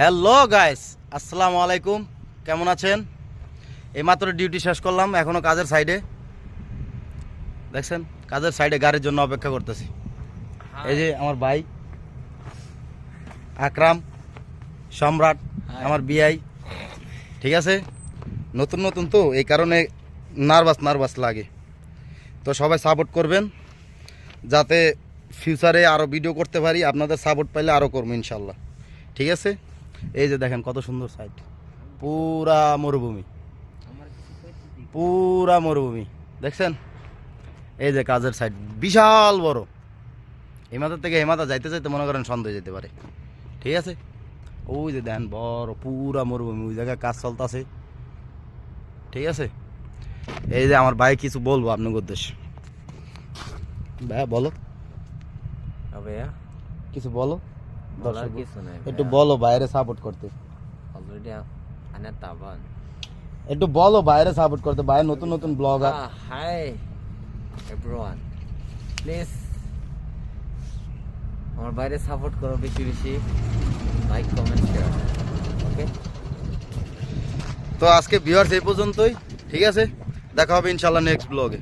Hello guys, আসসালামু আলাইকুম। কেমন আছেন? এইমাত্র ডিউটি শেষ করলাম, এখনো কাজের সাইডে। দেখছেন, কাজের সাইডে গাড়ির জন্য অপেক্ষা করতেছি। এই যে আমার ভাই আকরাম, সম্রাট, আমার বিআই। ঠিক আছে, নতুন নতুন তো এই কারণে নার্ভাস লাগে। তো সবাই সাপোর্ট করবেন যাতে ফিউচারে আরও ভিডিও করতে পারি। আপনাদের সাপোর্ট পাইলে আরও করবো ইনশাল্লাহ। ঠিক আছে, এই যে দেখেন কত সুন্দর সাইট, পুরা মরুভূমি, পুরা মরুভূমি দেখছেন। এই যে কাজের সাইট বিশাল বড়, এই মাথা থেকে এই মাথা যাইতে যাইতে মনে করেন সন্দেহ যেতে পারে। ঠিক আছে, ওই যে দেখেন বড় পুরা মরুভূমি, ওই জায়গায় কাজ চলতেছে। ঠিক আছে, এই যে আমার ভাই কিছু বলবো আপনার উদ্দেশ্যে। ভাইয়া বলো, ভাইয়া কিছু বলো। বলার কিছু নাই, একটু বলো বাইরে সাপোর্ট করতে, অলরেডি আনা তাবান একটু বলো বাইরে সাপোর্ট করতে। বাইরে নতুন নতুন ব্লগার। হাই এভরিওয়ান, প্লিজ আমার বাইরে সাপোর্ট করো, বেশি বেশি লাইক কমেন্ট শেয়ার। ওকে, তো আজকে ভিউয়ার্স এই পর্যন্তই। ঠিক আছে, দেখা হবে ইনশাল্লাহ নেক্সট ব্লগে।